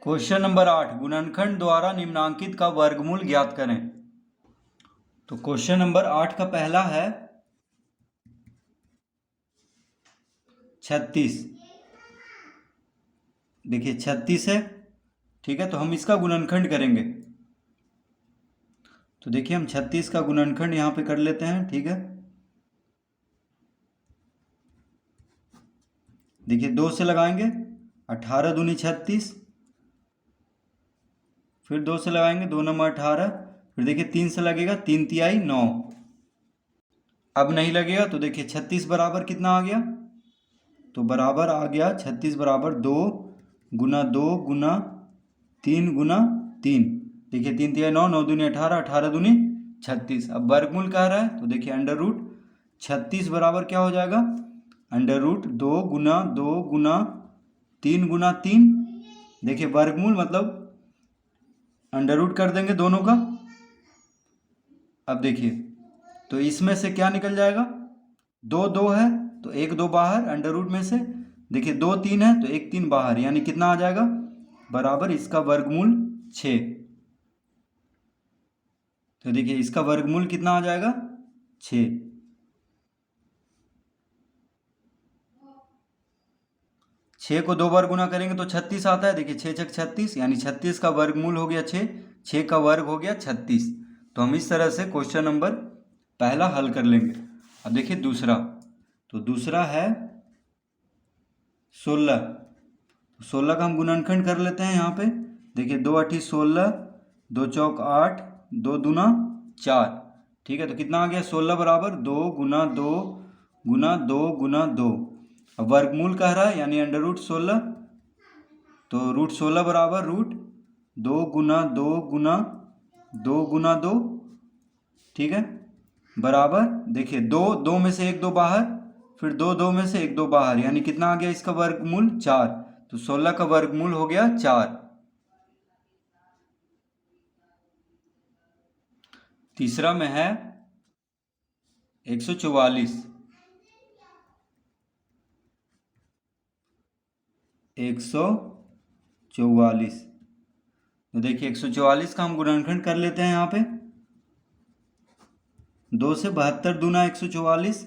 Question number 8, गुणनखंड द्वारा निम्नांकित का वर्गमूल ज्ञात करें। तो क्वेश्चन नंबर 8 का पहला है 36। देखिए 36 है, ठीक है। तो हम इसका गुणनखंड करेंगे। तो देखिए हम 36 का गुणनखंड यहाँ पे कर लेते हैं, ठीक है। देखिए 2 से लगाएंगे 18 दूनी 36, फिर 2 से लगाएंगे 2 नंबर 18, फिर देखिए 3 से लगेगा 3 तिहाई 9। अब नहीं लगेगा तो देखिए 36 बराबर कितना आ गया, तो बराबर आ गया 36 बराबर 2 गुना 2 गुना 3 गुना 3। देखिए 3 तिहाई 9, 9 दूनी 18, 18 दूनी 36। अब वर्गमूल कह रहा है तो देखिए अंडर रूट 36 बराबर क्या हो जाएगा, अंडर रूट 2 गुना 3 गुना 3। देखिए वर्गमूल मतलब अंडर रूट कर देंगे दोनों का। अब देखिए तो इसमें से क्या निकल जाएगा, 2 2 है तो 1 2 बाहर अंडर रूट में से। देखिए 2 3 है तो 1 3 बाहर, यानी कितना आ जाएगा, बराबर इसका वर्गमूल 6। तो देखिए इसका वर्गमूल कितना आ जाएगा, 6। 6 को 2 बार गुना करेंगे तो 36 आता है। देखिए 6 छक 36, यानी 36 का वर्गमूल हो गया 6, 6 का वर्ग हो गया 36। तो हम इस तरह से क्वेश्चन नंबर पहला हल कर लेंगे। अब देखिए दूसरा, तो दूसरा है 16। 16 का हम गुणनखंड कर लेते हैं यहाँ पे। देखिए 2 8 16, 2 चौक 8, 2 दूना 4, ठीक है। तो कितना आ गया, 16 बराबर 2 गुना 2 गुना 2 गुना 2। अब वर्गमूल कह रहा है यानी अंडर रूट 16, तो रूट 16 बराबर रूट 2 गुना 2 गुना 2 गुना 2, ठीक है, बराबर देखिए 2 2 में से 1 2 बाहर, फिर 2 2 में से 1 2 बाहर, यानी कितना आ गया इसका वर्गमूल 4। तो 16 का वर्गमूल हो गया 4। तीसरा में है 144। 144, तो देखिए 144 का हम गुणनखंड कर लेते हैं यहाँ पे। 2 से 72 दूना 144,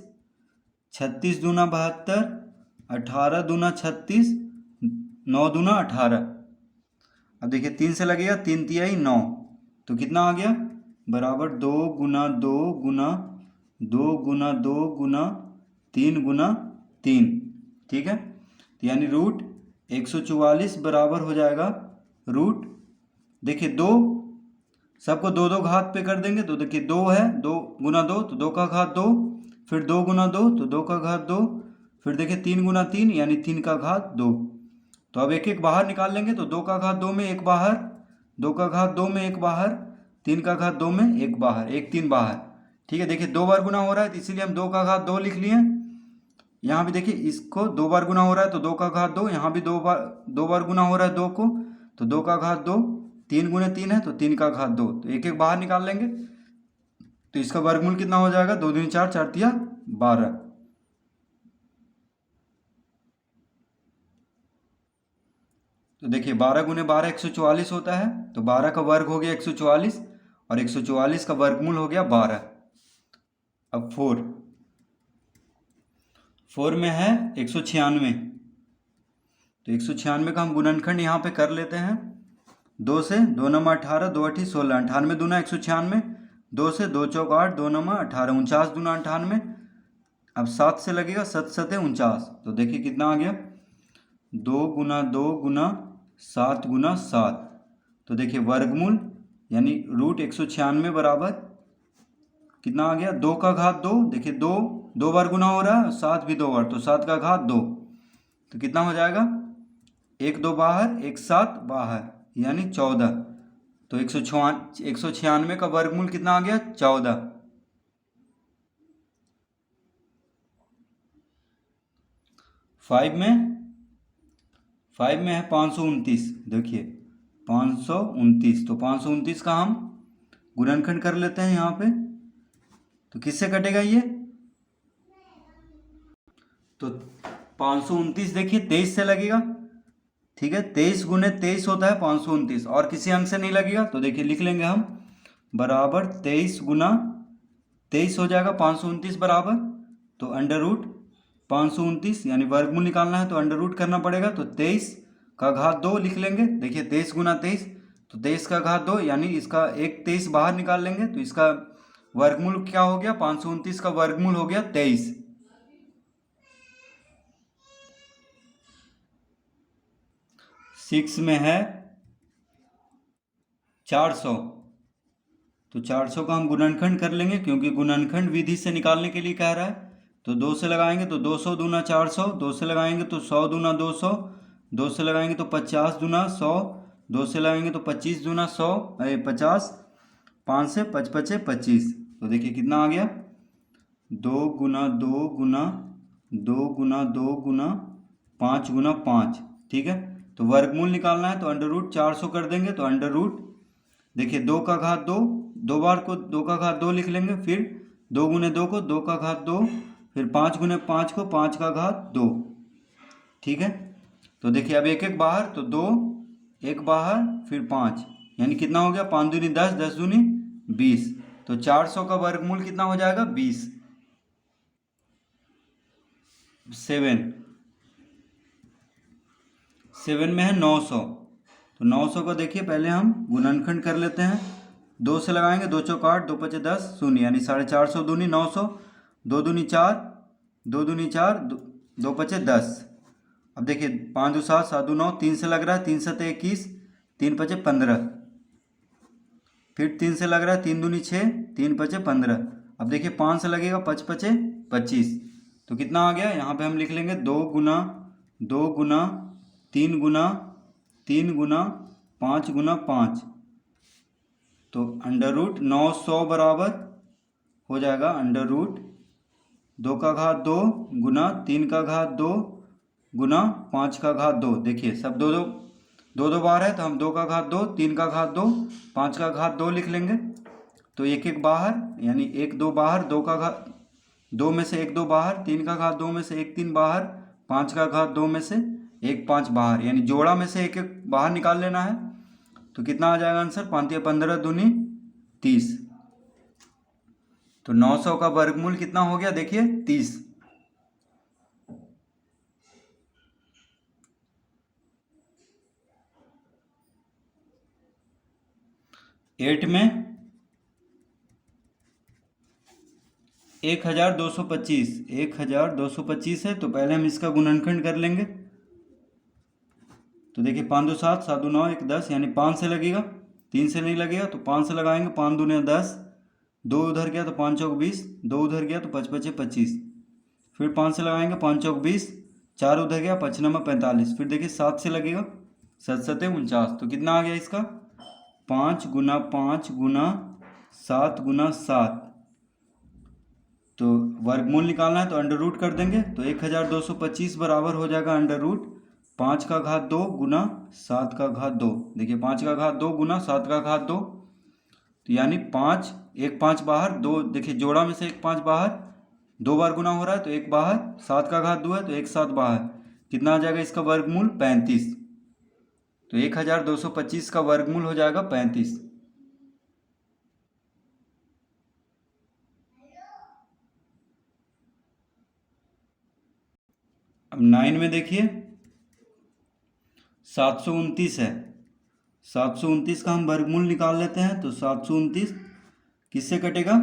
36 दूना 72, 18 दूना 36, 9 दूना 18। अब देखिए 3 से लगेगा 3 तिहाई 9, तो कितना आ गया, बराबर 2 गुना 2 गुना 2 गुना 2 गुना 3 गुना 3, ठीक है। तो यानी रूट 144 बराबर हो जाएगा रूट, देखिए 2 सबको 2 2 घात पे कर देंगे। तो देखिए 2 है, 2 गुना 2 तो 2 का घात 2, फिर 2 गुना 2 तो 2 का घात 2, फिर देखिए 3 गुना 3 यानी 3 का घात 2। तो अब एक एक बाहर निकाल लेंगे। तो 2 का घात 2 में 1 बाहर, 2 का घात 2 में 1 बाहर, 3 का घात 2 में 1 बाहर, 1 3 बाहर, ठीक है। देखिए 2 बार गुना हो रहा है तो इसीलिए हम 2 का घात 2 लिख लिए। यहाँ भी देखिए इसको 2 बार गुना हो रहा है तो 2 का घात 2, यहाँ भी 2 बार गुना हो रहा है 2 को, तो 2 का घात 2, 3 गुने 3 है तो 3 का घात 2, तो एक एक बाहर निकाल लेंगे। तो इसका वर्गमूल कितना हो जाएगा, 2 दूनी 4, 4 तिया 12। तो देखिए 12 गुने 12 144 होता है, तो 12 का वर्ग हो गया 144, और 144 का वर्गमूल हो गया 12। अब 4 में है 196। तो 196 का हम गुणनखंड यहाँ पे कर लेते हैं। 2 से 2 नमा 18, 2 8 16, 98 दूना 196, 2 से 2 चौक 8, 2 नमा 18, 49 दूना 98। अब 7 से लगेगा 7 सते 49, तो देखिए कितना आ गया, 2 गुना 2 गुना 7 गुना 7। तो देखिए वर्गमूल यानी रूट 196 बराबर कितना आ गया, 2 का घात 2, देखिए 2 2 बार गुना हो रहा है, 7 भी 2 बार, तो 7 का घात 2, तो कितना हो जाएगा, 1 2 बाहर, 1 7 बाहर, यानी 14। तो 196 का वर्गमूल कितना आ गया, 14। 5 में है 529। देखिए 529, तो 529 का हम गुणनखंड कर लेते हैं यहाँ पे। तो किससे कटेगा ये, तो 529 देखिए 23 से लगेगा, ठीक है, 23 गुने 23 होता है 529, और किसी अंक से नहीं लगेगा तो देखिए लिख लेंगे हम बराबर 23 गुना 23 हो जाएगा 529 बराबर, तो अंडर रूट 529 यानी वर्गमूल निकालना है तो अंडर रूट करना पड़ेगा, तो 23 का घात 2 लिख लेंगे। देखिए 23 गुना 23 तो 23 का घात 2 यानी इसका एक 23 बाहर निकाल लेंगे तो इसका वर्गमूल क्या हो गया, 529 का वर्गमूल हो गया 23। सिक्स में है 400, तो 400 का हम गुणनखंड कर लेंगे क्योंकि गुणनखंड विधि से निकालने के लिए कह रहा है। तो 2 से लगाएंगे तो 200 दूना 400, 2 से लगाएंगे तो 100 दूना 200, 2 से लगाएंगे तो 50 दूना 100, 2 से लगाएंगे तो 25 दूना 100 50, 5 से 5 पचे 25, तो देखिए कितना आ गया 2 गुना 2 गुना 2 गुना 2 गुना 5 गुना 5। ठीक है, तो वर्गमूल निकालना है तो अंडर रूट 400 कर देंगे, तो अंडर रूट देखिए 2 का घात 2, दो बार को 2 का घात 2 लिख लेंगे, फिर 2 गुने 2 को 2 का घात 2, फिर 5 गुने 5 को 5 का घात 2। ठीक है, तो देखिए अब एक एक बाहर, तो 2 एक बाहर फिर 5 यानी कितना हो गया 5 दूनी 10, 10 दूनी 20, तो 400 का वर्गमूल कितना हो जाएगा 20। 7 में है 900, तो 900 को देखिए पहले हम गुणनखंड कर लेते हैं। 2 से लगाएंगे 2 चौक 8, 2 पचे 10 शून्य यानी 450 दूनी 900, 2 दूनी 4, 2 दूनी 4, 2 पचे 10। अब देखिए 5 दो 7, 7 दो 9, 3 से लग रहा है 3 सते 21, 3 पचे 15, फिर 3 से लग रहा है 3 दूनी 6, 3 पचे 15। अब देखिए 5 से लगेगा 5 पचे 25, तो कितना आ गया, यहाँ पे हम लिख लेंगे 2 गुना 2 गुना 3 गुना 3 गुना 5 गुना 5, तो अंडर रूट 900 बराबर हो जाएगा अंडर रूट 2 का घात 2 गुना 3 का घात 2 गुना 5 का घात 2। देखिए सब दो दो दो दो बार है तो हम 2 का घात 2, 3 का घात 2, 5 का घात 2 लिख लेंगे, तो एक एक बाहर यानी 1 2 बाहर, 2 का घात 2 में से 1 2 बाहर, 3 का घात 2 में से 1 3 बाहर, 5 का घात 2 में से 1 5 बाहर, यानी जोड़ा में से एक एक बाहर निकाल लेना है, तो कितना आ जाएगा आंसर 5 या 15 दूनी 30, तो 900 का वर्गमूल कितना हो गया देखिए 30। एट में 1225, 1225 है, तो पहले हम इसका गुणनखंड कर लेंगे। तो देखिए 5 दो 7, 7 दो 9, 1 10 यानी 5 से लगेगा, 3 से नहीं लगेगा, तो 5 से लगाएंगे 5 दूने 10, 2 उधर गया तो 5 चौक 20, 2 उधर गया तो 5 पचे 25, फिर 5 से लगाएंगे 5 चौक 20, 4 उधर गया 5 नंबर 45, फिर देखिए 7 से लगेगा 7 सते 49, तो कितना आ गया इसका 5 गुना 5 गुना 7 गुना 7, तो वर्गमूल निकालना है तो अंडर रूट कर देंगे, तो 1225 बराबर हो जाएगा अंडर रूट 5 का घात 2 गुना 7 का घात 2। देखिए 5 का घात 2 गुना 7 का घात 2, तो यानी 5 1 5 बाहर, 2 देखिए जोड़ा में से 1 5 बाहर, 2 बार गुना हो रहा है तो 1 बाहर, 7 का घात 2 है तो 1 7 बाहर, कितना आ जाएगा इसका वर्गमूल 35, तो 1225 का वर्गमूल हो जाएगा 35। अब 9 में देखिए 729 है, 729 का हम वर्गमूल निकाल लेते हैं, तो 729 किससे कटेगा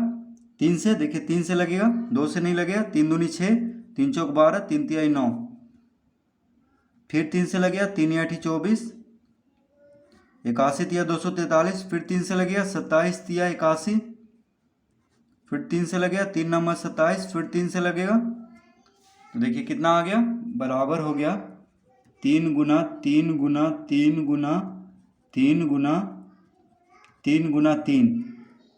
3 से, देखिए 3 से लगेगा, 2 से नहीं लगेगा, 3 दूनी 6, 3 चौक 12, 3 तिहाई 9, फिर 3 से लगेगा 3 आठी 24, 81 तिया 243, फिर 3 से लगेगा 27 तिया 81, फिर 3 से लगेगा 3 नंबर 27, फिर 3 से लगेगा, तो देखिए कितना आ गया बराबर हो गया 3 गुना 3 गुना 3 गुना 3 गुना 3 गुना 3,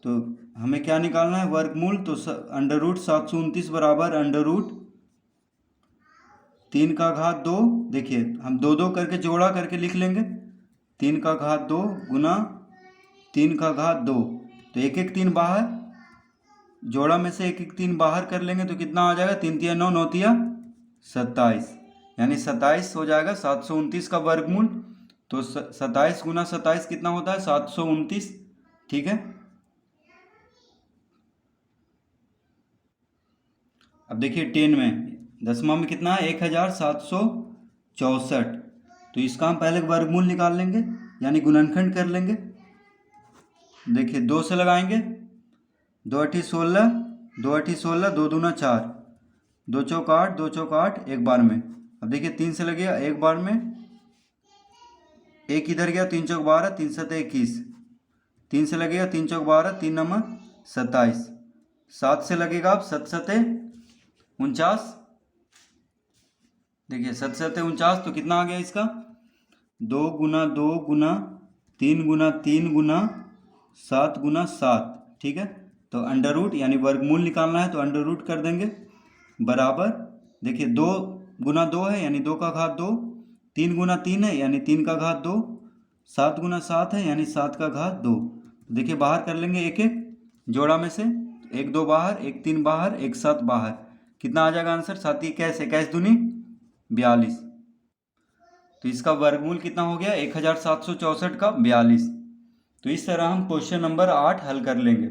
तो हमें क्या निकालना है वर्गमूल, तो अंडर रूट 729 बराबर अंडर रूट 3 का घात 2, देखिए हम 2 2 करके जोड़ा करके लिख लेंगे, 3 का घात 2 गुना 3 का घात 2, तो एक एक 3 बाहर, जोड़ा में से एक एक 3 बाहर कर लेंगे, तो कितना आ जाएगा 3 तिया 9, 9 तिया 27, यानी 27 हो जाएगा 729 का वर्गमूल। तो 27 गुना 27 कितना होता है 729। ठीक है, अब देखिए 10 में, दसवां में कितना है 1764। तो इसका हम पहले वर्गमूल निकाल लेंगे यानी गुणनखंड कर लेंगे। देखिए 2 से लगाएंगे, 2 अठी 16, 2 अठी 16, 2 दूना 4, 2 चौक 8, 2 चौक 8, एक बार में। अब देखिए 3 से लगेगा एक बार में, एक इधर गया, 3 चौक 12, 3 सते 21, 3 से लगेगा 3 चौक 12, 3 नंबर 27, 7 से लगेगा अब 7 सते 49। देखिए 7 सते 49 तो कितना आ गया इसका 2 गुना 2 गुना 3 गुना 3 गुना 7 गुना 7। ठीक है, तो अंडर रूट यानी वर्गमूल निकालना है तो अंडर रूट कर देंगे बराबर। देखिए 2 गुना 2 है यानी 2 का घात 2, 3 गुना 3 है यानी 3 का घात 2, 7 गुना 7 है यानी 7 का घात 2। देखिए बाहर कर लेंगे एक एक जोड़ा में से, 1 2 बाहर, 1 3 बाहर, 1 7 बाहर। कितना आ जाएगा आंसर 7 इक्कीस, 21 दूनी 42। तो इसका वर्गमूल कितना हो गया 1764 का 42। तो इस तरह हम क्वेश्चन नंबर 8 हल कर लेंगे।